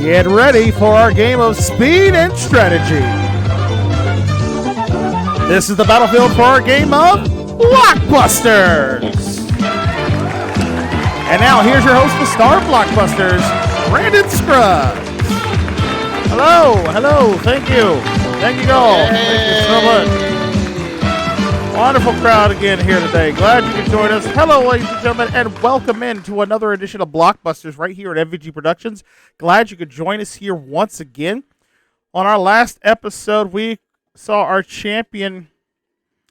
Get ready for our game of speed and strategy. This is the battlefield for our game of Blockbusters. And now here's your host, the star of Blockbusters, Brandon Scruggs. Hello, thank you all. Thank you so much. Wonderful crowd again here today. Glad you could join us. Hello, ladies and gentlemen, and welcome in to another edition of Blockbusters right here at MVG Productions. Glad you could join us here once again. On our last episode, we saw our champion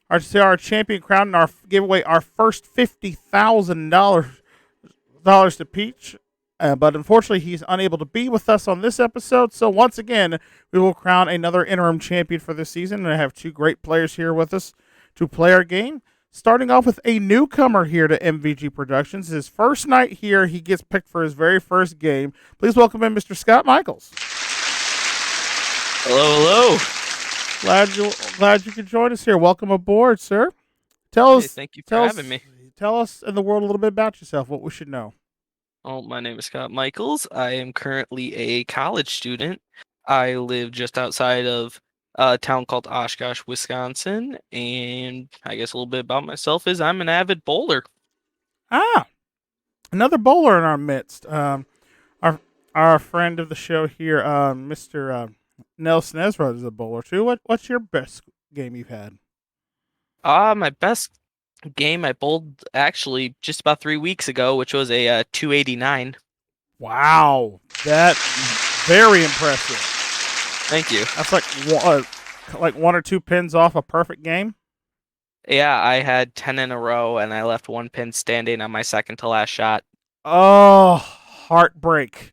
crown and gave away our first $50,000 to Peach. But unfortunately, he's unable to be with us on this episode. So once again, we will crown another interim champion for this season. And I have two great players here with us to play our game. Starting off with a newcomer here to MVG Productions. His first night here, he gets picked for his very first game. Please welcome in Mr. Scott Michaels. Hello. Glad you could join us here. Welcome aboard, sir. Thank you for having me. Tell us and the world a little bit about yourself, what we should know. Oh, my name is Scott Michaels. I am currently a college student. I live just outside of a town called Oshkosh, Wisconsin, and I guess a little bit about myself is I'm an avid bowler. Another bowler in our midst. Our friend of the show here, Mr. Nelson Ezra is a bowler too. What's your best game you've had? My best game I bowled actually just about 3 weeks ago, which was a 289. Wow, that's very impressive. Thank you. That's like one or two pins off a perfect game. Yeah, I had 10 in a row, and I left one pin standing on my second to last shot. Oh, heartbreak.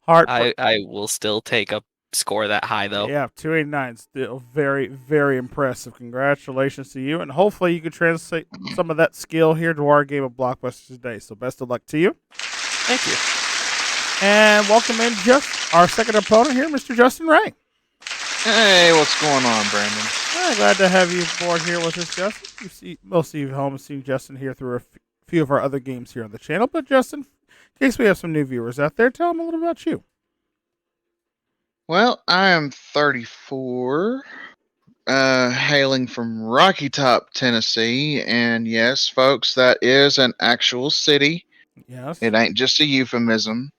I will still take a score that high, though. Yeah, 289 still very, very impressive. Congratulations to you, and hopefully you can translate some of that skill here to our game of Blockbusters today. So best of luck to you. Thank you. And welcome in our second opponent here, Mr. Justin Ray. Hey, what's going on, Brandon? Glad to have you aboard here with us, Justin. Most of you at home have seen Justin here through a few of our other games here on the channel. But Justin, in case we have some new viewers out there, tell them a little about you. Well, I am 34, hailing from Rocky Top, Tennessee. And yes, folks, that is an actual city. Yes. It ain't just a euphemism.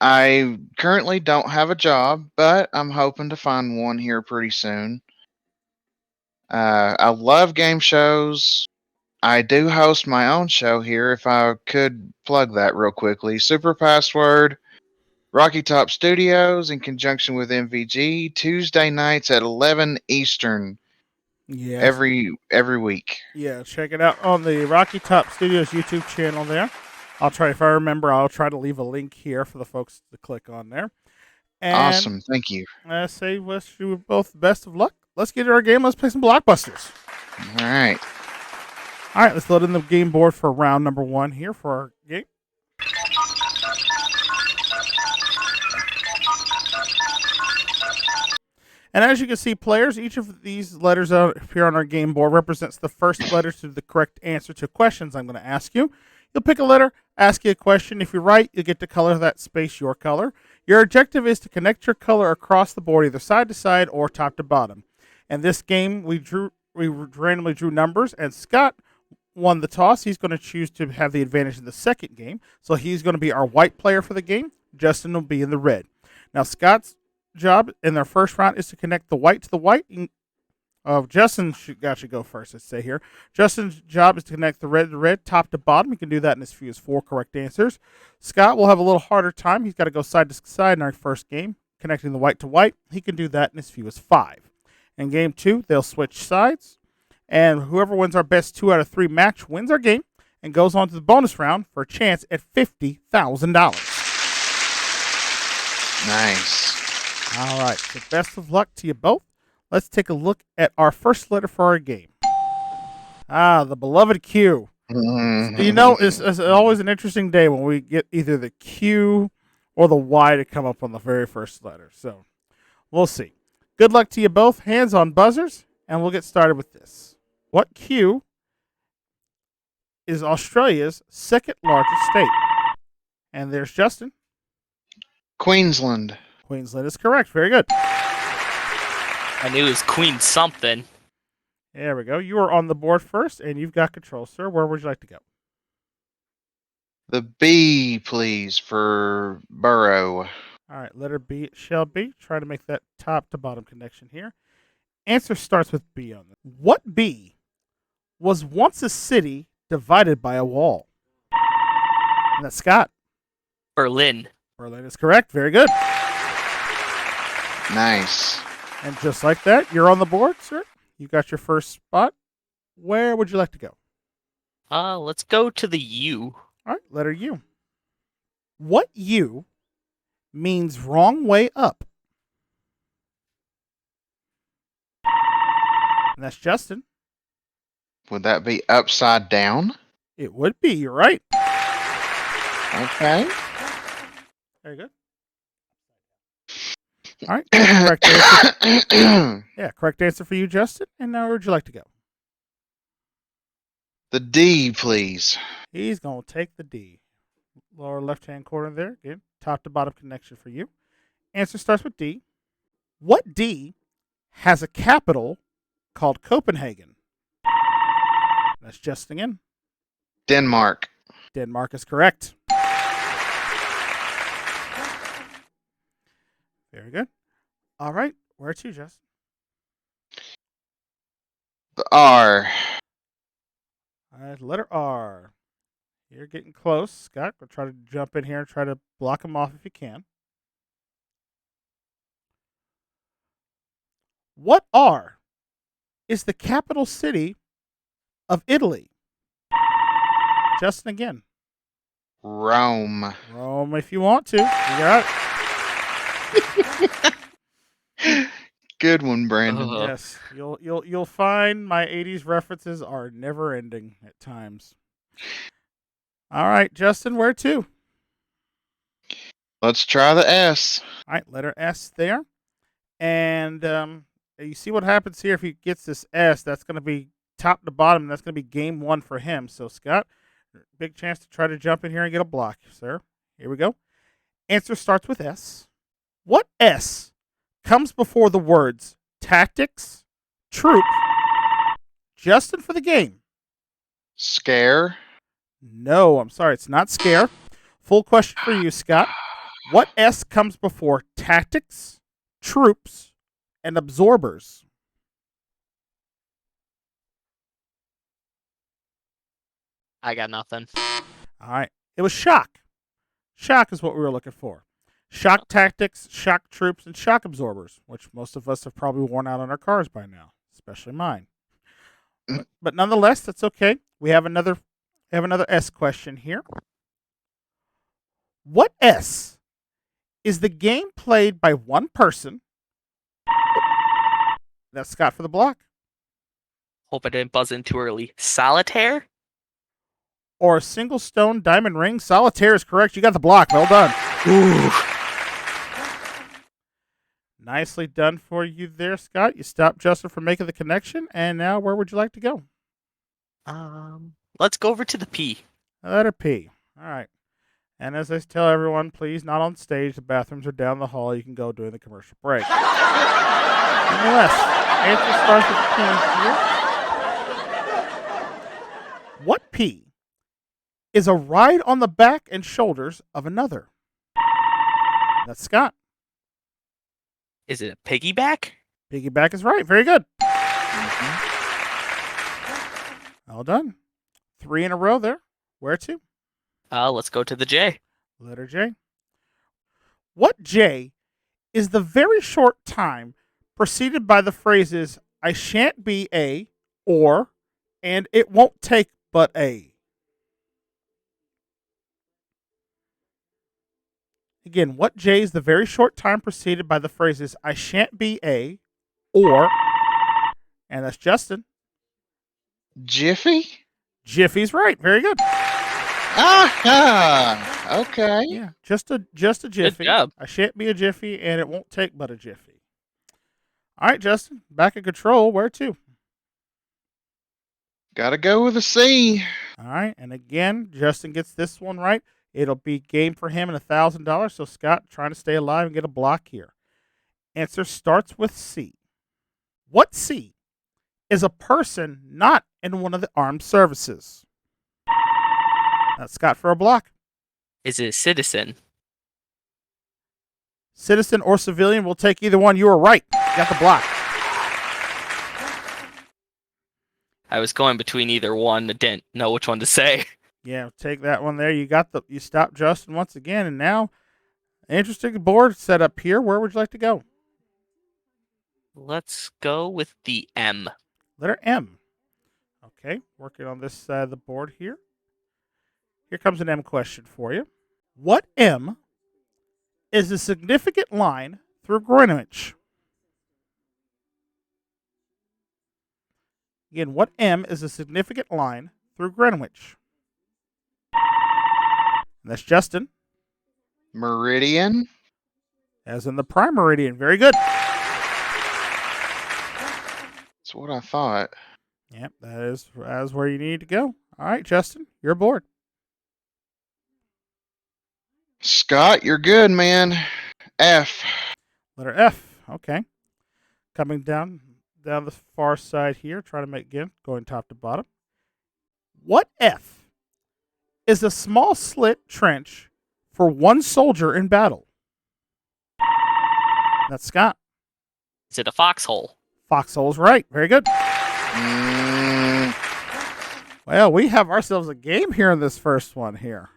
I currently don't have a job, but I'm hoping to find one here pretty soon. I love game shows. I do host my own show here, if I could plug that real quickly. Super Password, Rocky Top Studios, in conjunction with MVG, Tuesday nights at 11 Eastern. Yes. Every week. Yeah, check it out on the Rocky Top Studios YouTube channel there. If I remember, I'll try to leave a link here for the folks to click on there. And awesome, thank you. I say wish you both the best of luck. Let's get to our game. Let's play some Blockbusters. All right, let's load in the game board for round number 1 here for our game. And as you can see, players, each of these letters out here on our game board represents the first letter to the correct answer to questions I'm going to ask you. You'll pick a letter, ask you a question. If you're right, you'll get to color that space your color. Your objective is to connect your color across the board, either side to side or top to bottom. In this game, we randomly drew numbers, and Scott won the toss. He's going to choose to have the advantage in the second game. So he's going to be our white player for the game. Justin will be in the red. Now, Scott's job in their first round is to connect the white to the white. Justin should go first, let's say here. Justin's job is to connect the red to red, top to bottom. He can do that in as few as 4 correct answers. Scott will have a little harder time. He's got to go side to side in our first game, connecting the white to white. He can do that in as few as 5. In game 2, they'll switch sides, and whoever wins our best 2 out of 3 match wins our game and goes on to the bonus round for a chance at $50,000. nice. All right, so best of luck to you both. Let's take a look at our first letter for our game. The beloved Q. You know, it's always an interesting day when we get either the Q or the Y to come up on the very first letter. So we'll see. Good luck to you both. Hands on buzzers, and we'll get started with this. What Q is Australia's second largest state? And there's Justin. Queensland. Queensland is correct. Very good. I knew it was Queen something. There we go. You are on the board first, and you've got control, sir. Where would you like to go? The B, please, for borough. All right, letter B it shall be. Try to make that top to bottom connection here. Answer starts with B on this. What B was once a city divided by a wall? And that's Scott. Berlin. Berlin is correct. Very good. Nice. And just like that, you're on the board, sir. You got your first spot. Where would you like to go? Let's go to the U. All right, letter U. What U means wrong way up? And that's Justin. Would that be upside down? It would be. You're right. Okay. Very good. All right. Correct answer. Yeah, correct answer for you, Justin. And now where would you like to go? The D, please. He's going to take the D. Lower left-hand corner there. Again, top to bottom connection for you. Answer starts with D. What D has a capital called Copenhagen? That's Justin again. Denmark. Denmark is correct. Very good. All right. Where to, Justin? The R. All right, letter R. You're getting close, Scott. We'll try to jump in here and try to block them off if you can. What R is the capital city of Italy? Justin again. Rome. Rome, if you want to. You got it. Good one, Brandon. Yes, you'll find my '80s references are never ending at times. All right, Justin, where to? Let's try the S. All right, letter S there, and you see what happens here if he gets this S. That's going to be top to bottom. That's going to be game one for him. So Scott, big chance to try to jump in here and get a block, sir. Here we go. Answer starts with S. What S comes before the words tactics, troop? Justin for the game. Scare. No, I'm sorry. It's not scare. Full question for you, Scott. What S comes before tactics, troops, and absorbers? I got nothing. All right. It was shock. Shock is what we were looking for. Shock tactics, shock troops, and shock absorbers, which most of us have probably worn out on our cars by now, especially mine. But nonetheless, that's okay. We have another S question here. What S is the game played by one person? That's Scott for the block. Hope I didn't buzz in too early. Solitaire? Or a single stone diamond ring? Solitaire is correct. You got the block. Well done. Ooh. Nicely done for you there, Scott. You stopped Justin from making the connection. And now where would you like to go? Let's go over to the P. Letter P. All right. And as I tell everyone, please, not on stage. The bathrooms are down the hall. You can go during the commercial break. Nonetheless, answer starts with P here. What P is a ride on the back and shoulders of another? That's Scott. Is it a piggyback? Piggyback is right. Very good. Mm-hmm. Well done. 3 in a row there. Where to? Let's go to the J. Letter J. What J is the very short time preceded by the phrases, I shan't be a, or, and it won't take but a? Again, what J is the very short time preceded by the phrases, I shan't be a, or, and that's Justin. Jiffy? Jiffy's right. Very good. Ah, okay. Yeah, just a jiffy. Good job. I shan't be a jiffy, and it won't take but a jiffy. All right, Justin, back in control. Where to? Gotta go with a C. All right, and again, Justin gets this one right. It'll be game for him and $1,000. So Scott, trying to stay alive and get a block here. Answer starts with C. What C is a person not in one of the armed services? That's Scott for a block. Is it citizen? Citizen or civilian, we'll take either one. You were right. You got the block. I was going between either one. I didn't know which one to say. Yeah, take that one there. You stopped Justin once again, and now interesting board set up here. Where would you like to go? Let's go with the M. Letter M. Okay, working on this side of the board here. Here comes an M question for you. What M is a significant line through Greenwich? Again, what M is a significant line through Greenwich? And that's Justin. Meridian. As in the prime meridian. Very good. That's what I thought. Yep, that is where you need to go. All right, Justin, you're aboard. Scott, you're good, man. F. Letter F. Okay. Coming down the far side here, trying to make again, going top to bottom. What F is a small slit trench for one soldier in battle? That's Scott. Is it a foxhole? Foxhole's right. Very good. Mm, Well, we have ourselves a game here in this first one here.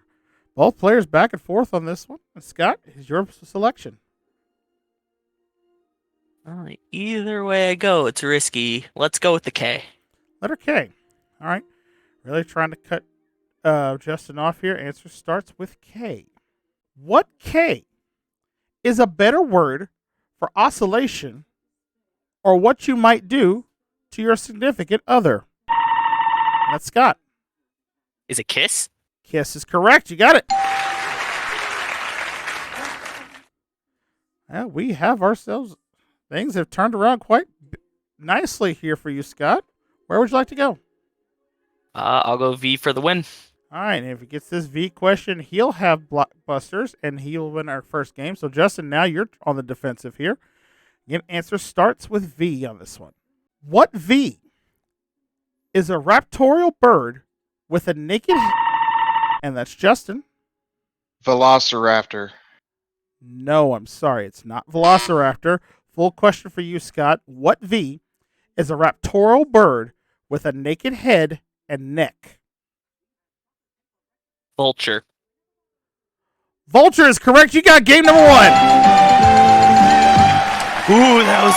Both players back and forth on this one. And Scott, is your selection. Well, either way I go, it's risky. Let's go with the K. Letter K. All right. Really trying to cut Justin off here. Answer starts with K. What K is a better word for oscillation or what you might do to your significant other? That's Scott. Is it kiss? Kiss is correct. You got it. Well, we have ourselves. Things have turned around quite nicely here for you, Scott. Where would you like to go? I'll go V for the win. All right, and if he gets this V question, he'll have Blockbusters, and he'll win our first game. So, Justin, now you're on the defensive here. Again, answer starts with V on this one. What V is a raptorial bird with a naked head? And that's Justin. Velociraptor. No, I'm sorry. It's not Velociraptor. Full question for you, Scott. What V is a raptorial bird with a naked head and neck? Vulture. Vulture is correct. You got game number one. Ooh, that was...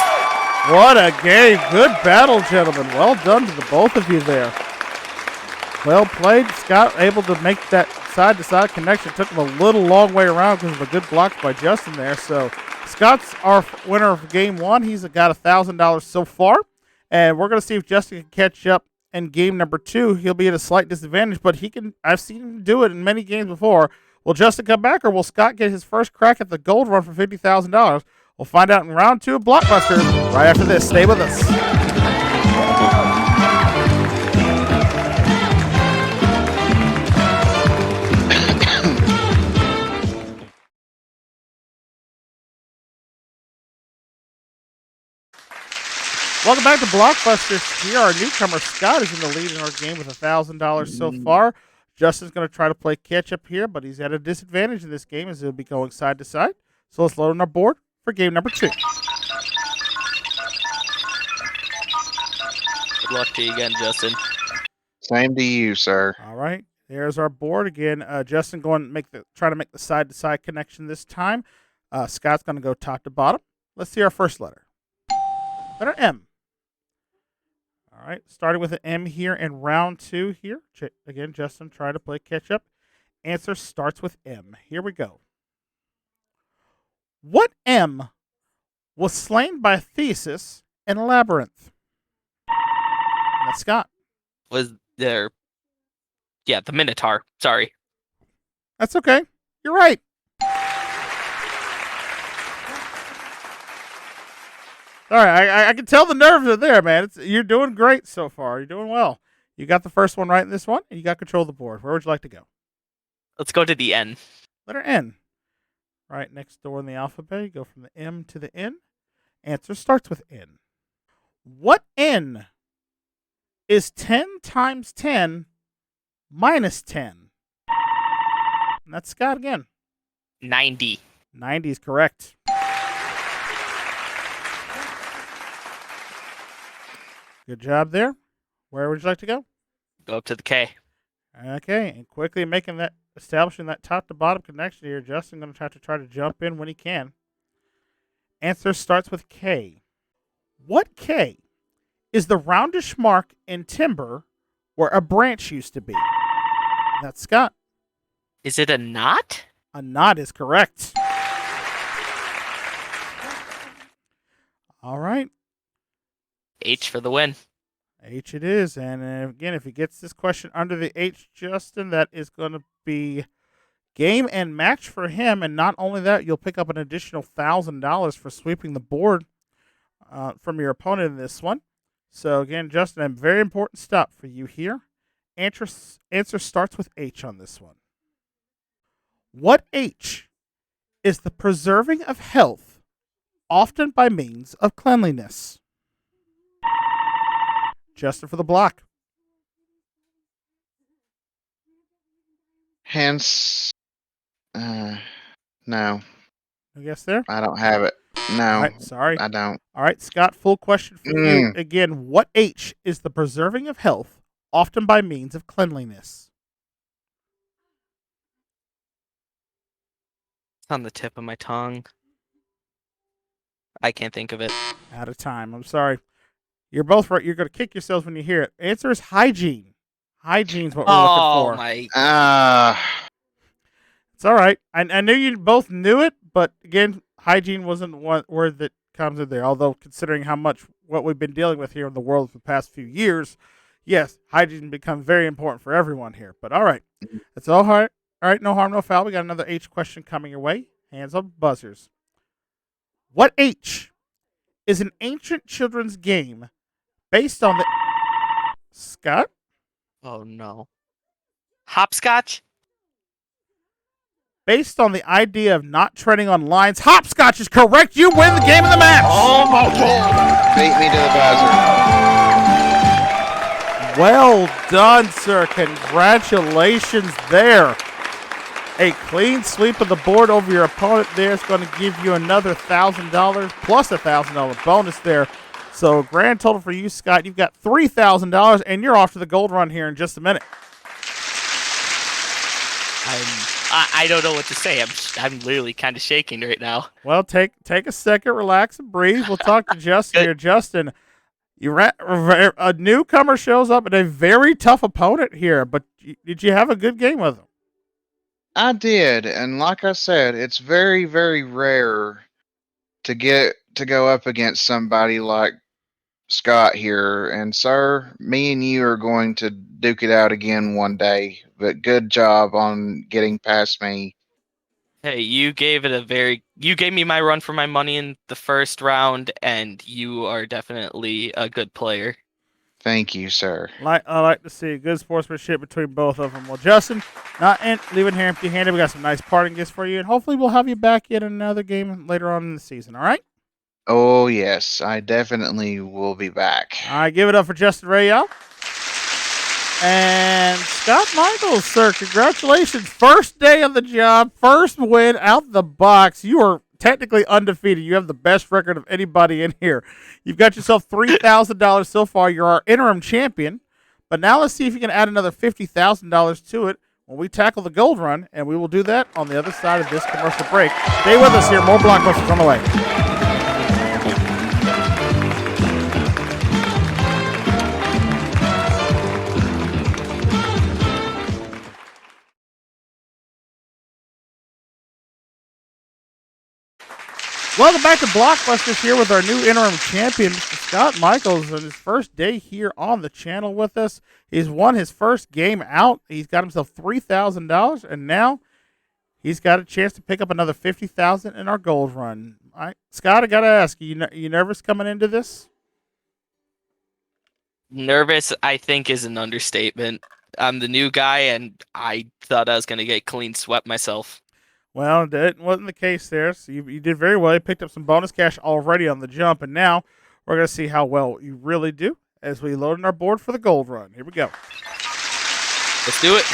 What a game. Good battle, gentlemen. Well done to the both of you there. Well played. Scott able to make that side-to-side connection. Took him a little long way around because of a good block by Justin there. So Scott's our winner of game one. He's got $1,000 so far. And we're going to see if Justin can catch up in game number two. He'll be at a slight disadvantage, but he can. I've seen him do it in many games before. Will Justin come back, or will Scott get his first crack at the gold run for $50,000? We'll find out in round two of Blockbusters right after this. Stay with us. Welcome back to Blockbusters. Here, our newcomer Scott is in the lead in our game with $1,000 so far. Justin's going to try to play catch up here, but he's at a disadvantage in this game as he'll be going side to side. So let's load on our board for game number two. Good luck to you again, Justin. Same to you, sir. All right, there's our board again. Justin going to try to make the side to side connection this time. Scott's going to go top to bottom. Let's see our first letter. Letter M. All right, starting with an M here in round two here. Again, Justin trying to play catch up. Answer starts with M. Here we go. What M was slain by Theseus in a labyrinth? That's Scott. Was there... Yeah, the Minotaur. Sorry. That's okay. You're right. All right, I can tell the nerves are there, man. You're doing great so far. You're doing well. You got the first one right in this one, and you got control of the board. Where would you like to go? Let's go to the N. Letter N. Right next door in the alphabet. You go from the M to the N. Answer starts with N. What N is 10 times 10 minus 10? And that's Scott again. 90. 90 is correct. Good job there. Where would you like to go? Go up to the K. Okay, and quickly establishing that top to bottom connection here, Justin going to try to jump in when he can. Answer starts with K. What K is the roundish mark in timber where a branch used to be? That's Scott. Is it a knot? A knot is correct. All right. H for the win. H it is. And again, if he gets this question under the H, Justin, that is going to be game and match for him. And not only that, you'll pick up an additional $1,000 for sweeping the board from your opponent in this one. So again, Justin, a very important stop for you here. Answer starts with H on this one. What H is the preserving of health, often by means of cleanliness? Justin for the block. Hence, no, No guess there? I don't have it. No, All right, sorry. I don't. All right, Scott, full question for you. Again, what H is the preserving of health, often by means of cleanliness? It's on the tip of my tongue. I can't think of it. Out of time. I'm sorry. You're both right. You're going to kick yourselves when you hear it. Answer is hygiene. Hygiene's what we're looking for. Oh my! It's all right. I knew you both knew it, but again, hygiene wasn't one word that comes in there. Although considering how much what we've been dealing with here in the world for the past few years, yes, hygiene becomes very important for everyone here. But all right, it's all right. All right, no harm, no foul. We got another H question coming your way. Hands up, buzzers. What H is an ancient children's game based on the Scott? Oh no! Hopscotch. Based on the idea of not treading on lines, hopscotch is correct. You win the game of the match. Beat me to the buzzer. Well done, sir. Congratulations there. A clean sweep of the board over your opponent there is going to give you another $1,000 plus a $1,000 bonus there. So grand total for you, Scott, you've got $3,000, and you're off to the gold run here in just a minute. I don't know what to say. I'm literally kind of shaking right now. Well, take a second, relax, and breathe. We'll talk to Justin here. Justin, a newcomer shows up and a very tough opponent here, but did you have a good game with him? I did, and like I said, it's very, very rare to go up against somebody like Scott here. And sir, me and you are going to duke it out again one day. But good job on getting past me. Hey, you gave me my run for my money in the first round, and you are definitely a good player. Thank you, sir. I like to see good sportsmanship between both of them. Well, Justin, not leaving here empty-handed. We got some nice parting gifts for you, and hopefully we'll have you back in another game later on in the season. All right? Oh yes, I definitely will be back. All right, give it up for Justin Rayel. And Scott Michaels, sir, congratulations. First day of the job, first win out the box. You are technically undefeated. You have the best record of anybody in here. You've got yourself $3,000 so far. You're our interim champion. But now let's see if you can add another $50,000 to it when we tackle the gold run, and we will do that on the other side of this commercial break. Stay with us here. More Blockbusters on the way. Welcome back to Blockbusters here with our new interim champion, Mr. Scott Michaels, on his first day here on the channel with us. He's won his first game out. He's got himself $3,000, and now he's got a chance to pick up another $50,000 in our gold run. All right, Scott, I got to ask, you nervous coming into this? Nervous, I think, is an understatement. I'm the new guy, and I thought I was gonna get clean swept myself. Well, that wasn't the case there. So you did very well. You picked up some bonus cash already on the jump, and now we're going to see how well you really do as we load in our board for the gold run. Here we go. Let's do it.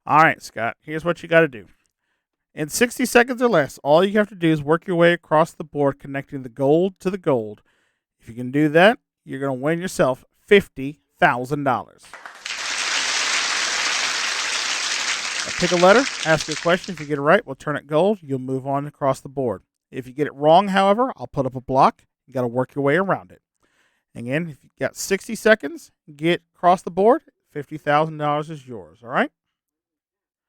All right, Scott, here's what you got to do. In 60 seconds or less, all you have to do is work your way across the board, connecting the gold to the gold. If you can do that, you're going to win yourself $50,000. Pick a letter, ask a question. If you get it right, we'll turn it gold. You'll move on across the board. If you get it wrong, however, I'll put up a block. You got to work your way around it. Again, if you got 60 seconds, get across the board. $50,000 is yours. All right?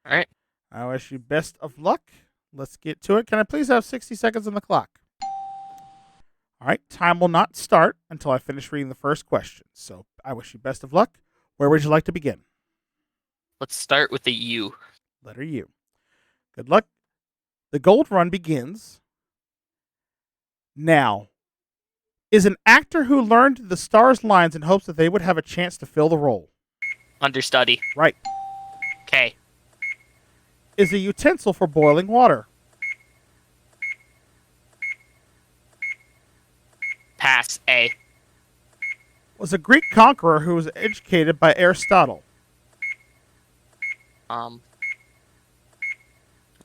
All right. I wish you best of luck. Let's get to it. Can I please have 60 seconds on the clock? All right. Time will not start until I finish reading the first question. So I wish you best of luck. Where would you like to begin? Let's start with the U. Letter U. Good luck. The gold run begins now. Is an actor who learned the stars' lines in hopes that they would have a chance to fill the role. Understudy. Right. Okay. Is a utensil for boiling water. Pass. A. Was a Greek conqueror who was educated by Aristotle.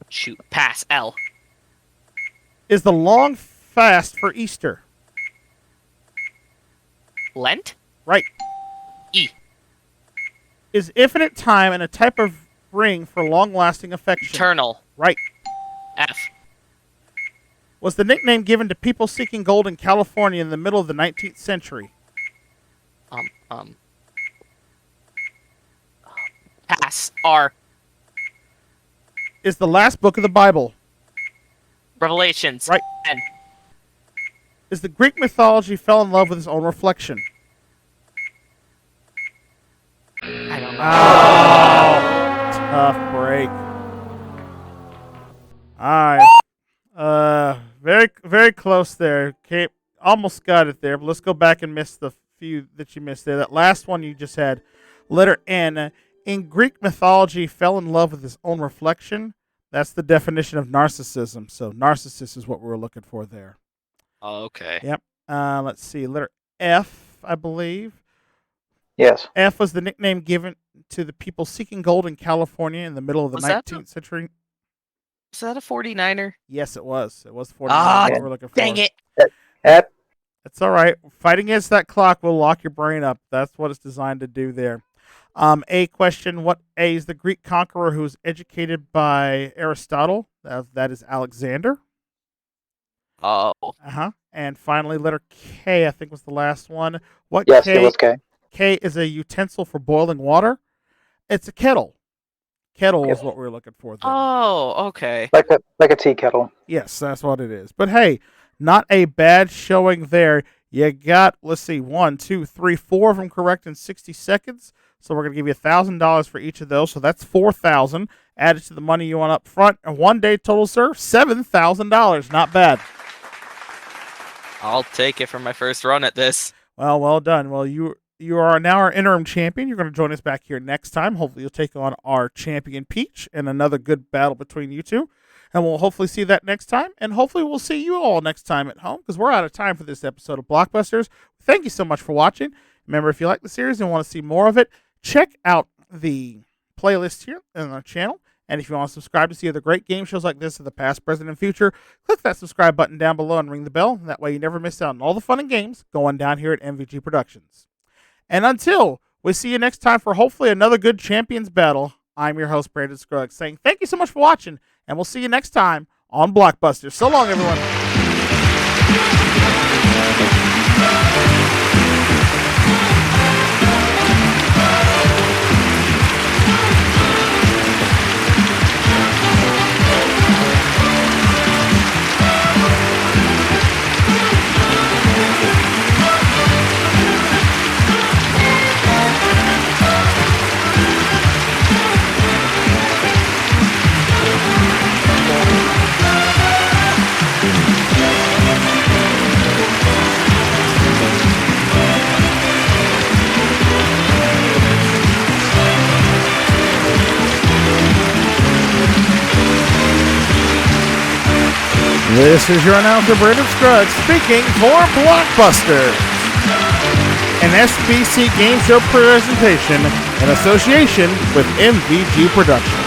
Shoot. Pass. L. Is the long fast for Easter. Lent. Right. E. Is infinite time and a type of ring for long-lasting affection. Eternal. Right. F. Was the nickname given to people seeking gold in California in the middle of the 19th century. Pass. R. Is the last book of the Bible. Revelations. Right. N. Is the Greek mythology fell in love with his own reflection. I don't know. Tough break. All right. Very, very close there. Almost got it there, but let's go back and miss the few that you missed there. That last one you just had, letter N. In Greek mythology, fell in love with his own reflection. That's the definition of narcissism. So narcissist is what we were looking for there. Okay. Yep. Let's see. Letter F, I believe. Yes. F was the nickname given to the people seeking gold in California in the middle of the 19th century. Is that a 49er? Yes, it was. It was 49. Ah, What we're looking for. Dang it. At It's all right. Fighting against that clock will lock your brain up. That's what it's designed to do there. A question. What A is the Greek conqueror who was educated by Aristotle? That is Alexander. Oh. And finally, letter K, I think was the last one. What yes, K? it was K. K is a utensil for boiling water. It's a kettle. Kettle is Yes. what we're looking for there. Oh, okay. Like a tea kettle. Yes, that's what it is. But hey, not a bad showing there. You got, let's see, 1, 2, 3, 4 of them correct in 60 seconds. So we're going to give you $1,000 for each of those. So that's $4,000 added to the money you want up front. And 1 day total, sir, $7,000. Not bad. I'll take it for my first run at this. Well done. Well, you are now our interim champion. You're going to join us back here next time. Hopefully you'll take on our champion Peach and another good battle between you two. And we'll hopefully see that next time. And hopefully we'll see you all next time at home because we're out of time for this episode of Blockbusters. Thank you so much for watching. Remember, if you like the series and want to see more of it, check out the playlist here on our channel. And if you want to subscribe to see other great game shows like this in the past, present, and future, click that subscribe button down below and ring the bell. That way you never miss out on all the fun and games going down here at MVG Productions. And until we see you next time for hopefully another good Champions battle, I'm your host, Brandon Scruggs, saying thank you so much for watching, and we'll see you next time on Blockbusters. So long, everyone. This is your announcer, Brandon Scruggs, speaking for Blockbusters, an SBC game show presentation in association with MVG Productions.